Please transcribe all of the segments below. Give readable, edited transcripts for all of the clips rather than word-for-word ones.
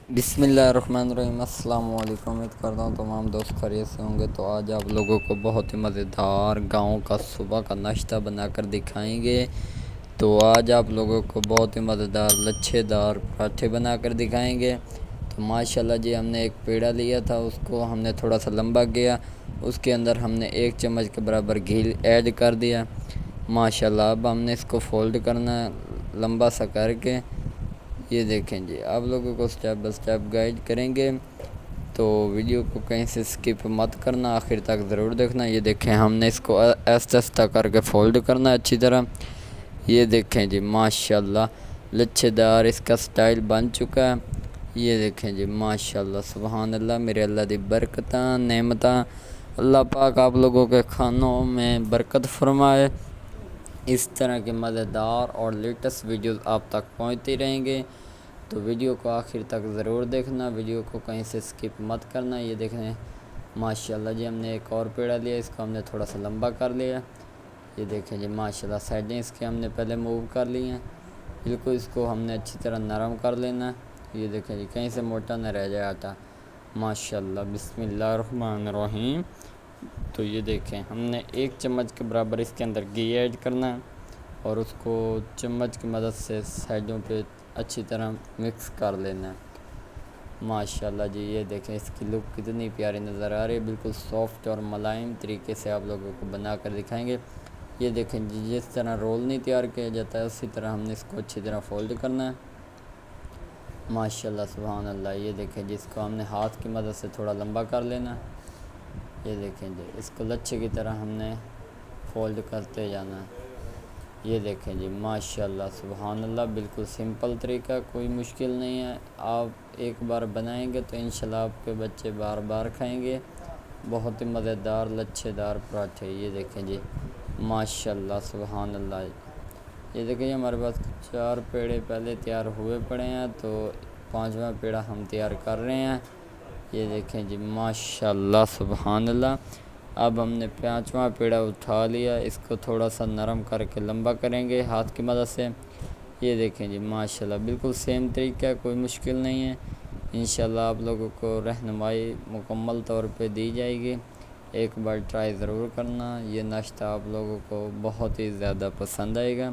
بسم اللہ الرحمن الرحیم۔ السلام علیکم، امید کرتا ہوں تمام دوست خیریت سے ہوں گے۔ تو آج آپ لوگوں کو بہت ہی مزیدار گاؤں کا صبح کا ناشتہ بنا کر دکھائیں گے۔ تو آج آپ لوگوں کو بہت ہی مزیدار لچھے دار پراٹھے بنا کر دکھائیں گے۔ تو ماشاءاللہ جی، ہم نے ایک پیڑا لیا تھا، اس کو ہم نے تھوڑا سا لمبا کیا، اس کے اندر ہم نے 1 چمچ کے برابر گھی ایڈ کر دیا۔ ماشاءاللہ اب ہم نے اس کو فولڈ کرنا ہے لمبا سا کر کے۔ یہ دیکھیں جی، آپ لوگوں کو سٹیپ بائی سٹیپ گائیڈ کریں گے، تو ویڈیو کو کہیں سے سکپ مت کرنا، آخر تک ضرور دیکھنا۔ یہ دیکھیں، ہم نے اس کو ایسا کر کے فولڈ کرنا ہے اچھی طرح۔ یہ دیکھیں جی، ماشاءاللہ لچھے دار اس کا سٹائل بن چکا ہے۔ یہ دیکھیں جی، ماشاءاللہ سبحان اللہ، میرے اللہ دی برکتاں نعمتاں، اللہ پاک آپ لوگوں کے کھانوں میں برکت فرمائے۔ اس طرح کے مزیدار اور لیٹسٹ ویڈیوز آپ تک پہنچتی رہیں گے، تو ویڈیو کو آخر تک ضرور دیکھنا، ویڈیو کو کہیں سے سکپ مت کرنا۔ یہ دیکھیں ماشاءاللہ جی، ہم نے ایک اور پیڑا لیا، اس کو ہم نے تھوڑا سا لمبا کر لیا۔ یہ دیکھیں جی، ماشاءاللہ سائڈیں اس کے ہم نے پہلے موو کر لی ہیں، بالکل اس کو ہم نے اچھی طرح نرم کر لینا ہے۔ یہ دیکھیں جی، کہیں سے موٹا نہ رہ جائے آٹا۔ ماشاءاللہ، بسم اللہ الرحمن الرحیم۔ تو یہ دیکھیں، ہم نے 1 چمچ کے برابر اس کے اندر گھی ایڈ کرنا ہے، اور اس کو چمچ کی مدد سے سائڈوں پہ اچھی طرح مکس کر لینا ہے۔ ماشاءاللہ جی، یہ دیکھیں اس کی لک کتنی پیاری نظر آ رہی ہے، بالکل سافٹ اور ملائم طریقے سے آپ لوگوں کو بنا کر دکھائیں گے۔ یہ دیکھیں جی، جس طرح رول نہیں تیار کیا جاتا ہے، اسی طرح ہم نے اس کو اچھی طرح فولڈ کرنا ہے۔ ماشاءاللہ سبحان اللہ، یہ دیکھیں جی، اس کو ہم نے ہاتھ کی مدد سے تھوڑا لمبا کر لینا ہے۔ یہ دیکھیں جی، اس کو لچھے کی طرح ہم نے فولڈ کرتے جانا ہے۔ یہ دیکھیں جی، ماشاءاللہ سبحان اللہ، بالکل سمپل طریقہ، کوئی مشکل نہیں ہے۔ آپ ایک بار بنائیں گے تو انشاءاللہ آپ کے بچے بار بار کھائیں گے۔ بہت ہی مزیدار لچھے دار پراٹھے۔ یہ دیکھیں جی، ماشاءاللہ سبحان اللہ۔ یہ دیکھیں جی، ہمارے پاس 4 پیڑے پہلے تیار ہوئے پڑے ہیں، تو 5واں پیڑا ہم تیار کر رہے ہیں۔ یہ دیکھیں جی، ماشاءاللہ سبحان اللہ۔ اب ہم نے 5واں پیڑا اٹھا لیا، اس کو تھوڑا سا نرم کر کے لمبا کریں گے ہاتھ کی مدد سے۔ یہ دیکھیں جی، ماشاءاللہ بالکل سیم طریقہ ہے، کوئی مشکل نہیں ہے۔ انشاءاللہ آپ لوگوں کو رہنمائی مکمل طور پہ دی جائے گی، ایک بار ٹرائی ضرور کرنا۔ یہ ناشتہ آپ لوگوں کو بہت ہی زیادہ پسند آئے گا۔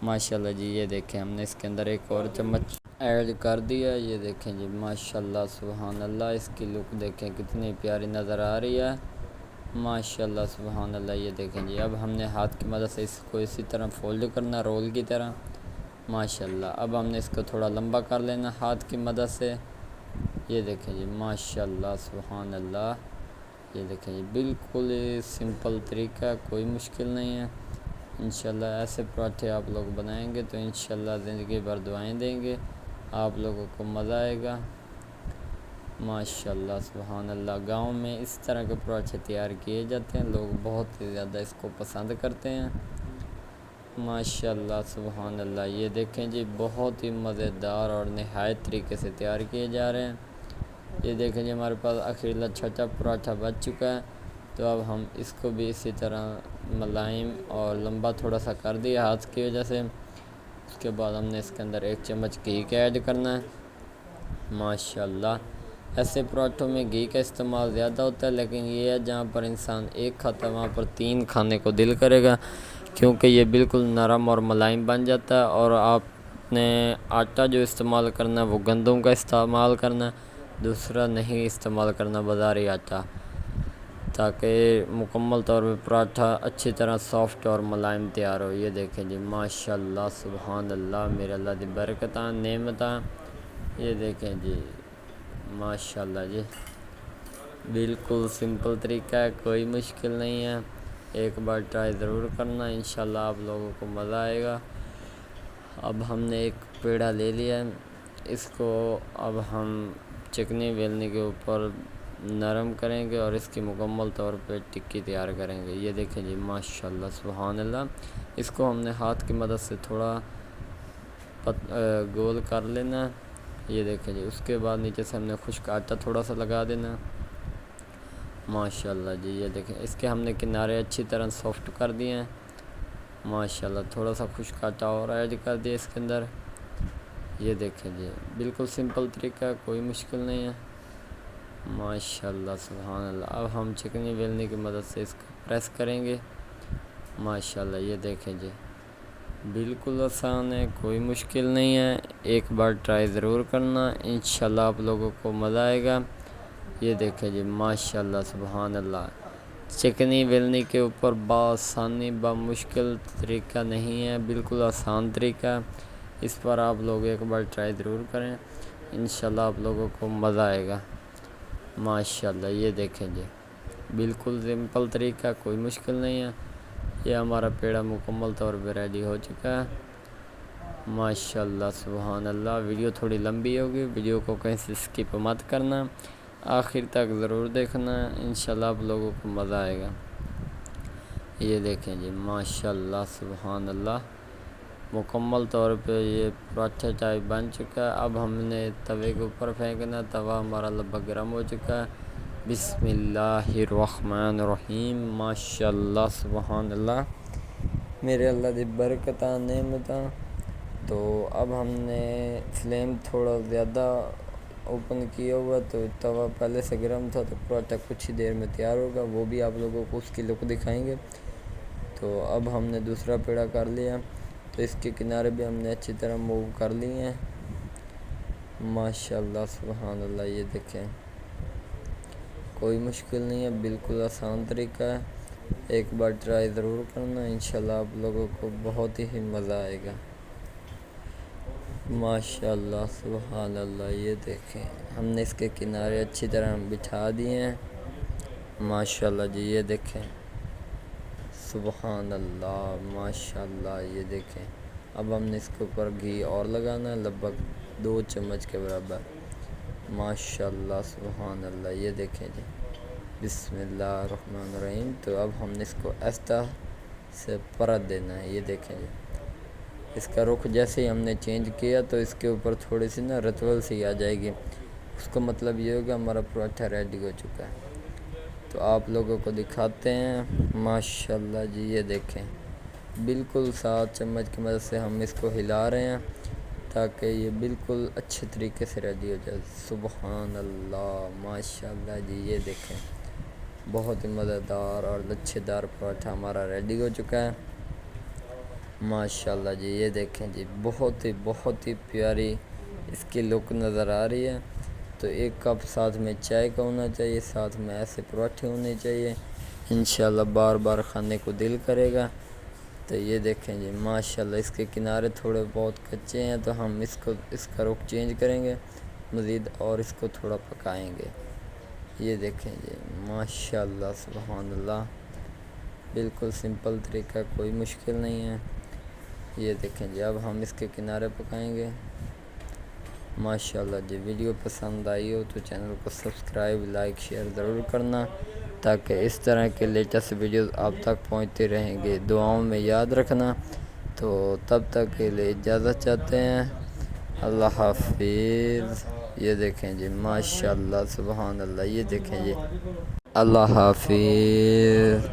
ماشاءاللہ جی، یہ دیکھیں، ہم نے اس کے اندر ایک اور چمچ ایڈ کر دیا۔ یہ دیکھیں جی، ماشاءاللہ سبحان اللہ، اس کی لک دیکھیں کتنی پیاری نظر آ رہی ہے۔ ماشاءاللہ سبحان اللہ، یہ دیکھیں جی، اب ہم نے ہاتھ کی مدد سے اس کو اسی طرح فولڈ کرنا، رول کی طرح۔ ماشاءاللہ، اب ہم نے اس کو تھوڑا لمبا کر لینا ہاتھ کی مدد سے۔ یہ دیکھیں جی، ماشاءاللہ سبحان اللہ، یہ دیکھیں جی، بالکل سمپل طریقہ، کوئی مشکل نہیں ہے۔ انشاءاللہ ایسے پراٹھے آپ لوگ بنائیں گے تو انشاءاللہ زندگی بھر دعائیں دیں گے، آپ لوگوں کو مزہ آئے گا۔ ماشاءاللہ سبحان اللہ، گاؤں میں اس طرح کے پراٹھے تیار کیے جاتے ہیں، لوگ بہت ہی زیادہ اس کو پسند کرتے ہیں۔ ماشاءاللہ سبحان اللہ، یہ دیکھیں جی، بہت ہی مزیدار اور نہایت طریقے سے تیار کیے جا رہے ہیں۔ یہ دیکھیں جی، ہمارے پاس اخیرا چھٹا پراٹھا بچ چکا ہے، تو اب ہم اس کو بھی اسی طرح ملائم اور لمبا تھوڑا سا کر دیا ہاتھ کی وجہ سے۔ اس کے بعد ہم نے اس کے اندر 1 چمچ گھی کا ایڈ کرنا ہے۔ ماشاءاللہ، ایسے پراٹھوں میں گھی کا استعمال زیادہ ہوتا ہے، لیکن یہ ہے جہاں پر انسان 1 کھاتا ہے وہاں پر 3 کھانے کو دل کرے گا، کیونکہ یہ بالکل نرم اور ملائم بن جاتا ہے۔ اور آپ نے آٹا جو استعمال کرنا ہے وہ گندم کا استعمال کرنا ہے، دوسرا نہیں استعمال کرنا بازاری آٹا، تاکہ مکمل طور پہ پراٹھا اچھی طرح سافٹ اور ملائم تیار ہو۔ یہ دیکھیں جی، ماشاءاللہ سبحان اللہ، میرے اللہ دی برکتاں نعمتاں۔ یہ دیکھیں جی، ماشاءاللہ جی، بالکل سمپل طریقہ ہے، کوئی مشکل نہیں ہے، ایک بار ٹرائی ضرور کرنا، انشاءاللہ آپ لوگوں کو مزہ آئے گا۔ اب ہم نے ایک پیڑا لے لیا ہے، اس کو اب ہم چکنی بیلنے کے اوپر نرم کریں گے اور اس کی مکمل طور پہ ٹکی تیار کریں گے۔ یہ دیکھیں جی، ماشاءاللہ سبحان اللہ، اس کو ہم نے ہاتھ کی مدد سے تھوڑا گول کر لینا ہے۔ یہ دیکھیں جی، اس کے بعد نیچے سے ہم نے خشک آٹا تھوڑا سا لگا دینا۔ ماشاءاللہ جی، یہ دیکھیں، اس کے ہم نے کنارے اچھی طرح سافٹ کر دیے ہیں۔ ماشاءاللہ، تھوڑا سا خشک آٹا اور ایڈ کر دیا اس کے اندر۔ یہ دیکھیں جی بالکل سمپل طریقہ ہے، کوئی مشکل نہیں ہے۔ ماشاءاللہ سبحان اللہ۔ اب ہم چکنی بیلنے کی مدد سے اس کو پریس کریں گے۔ ماشاءاللہ یہ دیکھیں جی بالکل آسان ہے، کوئی مشکل نہیں ہے، ایک بار ٹرائی ضرور کرنا، انشاءاللہ آپ لوگوں کو مزہ آئے گا۔ یہ دیکھیں جی ماشاءاللہ سبحان اللہ، چکنی بیلنے کے اوپر بآسانی بمشکل طریقہ نہیں ہے، بالکل آسان طریقہ ہے۔ اس پر آپ لوگ ایک بار ٹرائی ضرور کریں، انشاءاللہ آپ لوگوں کو مزہ آئے گا۔ ماشاءاللہ یہ دیکھیں جی بالکل سمپل طریقہ، کوئی مشکل نہیں ہے۔ یہ ہمارا پیڑا مکمل طور پہ ریڈی ہو چکا ہے۔ ماشاءاللہ سبحان اللہ۔ ویڈیو تھوڑی لمبی ہوگی، ویڈیو کو کہیں سے سکپ مت کرنا، آخر تک ضرور دیکھنا، انشاءاللہ آپ لوگوں کو مزہ آئے گا۔ یہ دیکھیں جی ماشاءاللہ سبحان اللہ، مکمل طور پہ یہ پراٹھا ٹائپ بن چکا ہے۔ اب ہم نے توے کے اوپر پھینکنا، توا ہمارا لگ بھگ گرم ہو چکا ہے۔ بسم اللہ الرحمن الرحیم۔ ماشاءاللہ سبحان اللہ، میرے اللہ دی برکتاں نعمتاں۔ تو اب ہم نے فلیم تھوڑا زیادہ اوپن کیا ہوا، تو توا پہلے سے گرم تھا، تو پراٹھا کچھ ہی دیر میں تیار ہوگا، وہ بھی آپ لوگوں کو اس کی لک دکھائیں گے۔ تو اب ہم نے دوسرا پیڑا کر لیا، تو اس کے کنارے بھی ہم نے اچھی طرح موو کر لیے ہیں۔ ماشاءاللہ سبحان اللہ یہ دیکھیں، کوئی مشکل نہیں ہے، بالکل آسان طریقہ ہے، ایک بار ٹرائی ضرور کرنا، انشاءاللہ آپ لوگوں کو بہت ہی مزہ آئے گا۔ ماشاءاللہ سبحان اللہ یہ دیکھیں، ہم نے اس کے کنارے اچھی طرح بچھا دیے ہیں۔ ماشاءاللہ جی یہ دیکھیں سبحان اللہ، ماشاءاللہ یہ دیکھیں۔ اب ہم نے اس کے اوپر گھی اور لگانا ہے، لگ بھگ 2 چمچ کے برابر۔ ماشاءاللہ سبحان اللہ یہ دیکھیں جی بسم اللہ الرحمن الرحیم۔ تو اب ہم نے اس کو اس طرح سے پرت دینا ہے۔ یہ دیکھیں جی اس کا رخ جیسے ہی ہم نے چینج کیا، تو اس کے اوپر تھوڑی سی رتول سی آ جائے گی، اس کو مطلب یہ ہوگا ہمارا پراٹھا ریڈی ہو چکا ہے۔ تو آپ لوگوں کو دکھاتے ہیں۔ ماشاءاللہ جی یہ دیکھیں، بالکل 7 چمچ کی مدد سے ہم اس کو ہلا رہے ہیں، تاکہ یہ بالکل اچھے طریقے سے ریڈی ہو جائے۔ سبحان اللہ ماشاءاللہ جی یہ دیکھیں، بہت ہی مزیدار اور لچھے دار پراٹھا ہمارا ریڈی ہو چکا ہے۔ ماشاءاللہ جی یہ دیکھیں جی بہت ہی پیاری اس کی لک نظر آ رہی ہے۔ تو 1 کپ ساتھ میں چائے کا ہونا چاہیے، ساتھ میں ایسے پراٹھے ہونے چاہیے، انشاءاللہ بار بار کھانے کو دل کرے گا۔ تو یہ دیکھیں جی ماشاءاللہ اس کے کنارے تھوڑے بہت کچے ہیں، تو ہم اس کا رخ چینج کریں گے مزید، اور اس کو تھوڑا پکائیں گے۔ یہ دیکھیں جی ماشاءاللہ سبحان اللہ، بالکل سمپل طریقہ، کوئی مشکل نہیں ہے۔ یہ دیکھیں جی اب ہم اس کے کنارے پکائیں گے۔ ماشاءاللہ جی ویڈیو پسند آئی ہو تو چینل کو سبسکرائب، لائک، شیئر ضرور کرنا، تاکہ اس طرح کے لیٹسٹ ویڈیوز آپ تک پہنچتے رہیں گے۔ دعاؤں میں یاد رکھنا۔ تو تب تک کے لیے اجازت چاہتے ہیں، اللہ حافظ۔ یہ دیکھیں جی ماشاءاللہ سبحان اللہ یہ دیکھیں جی، اللہ حافظ۔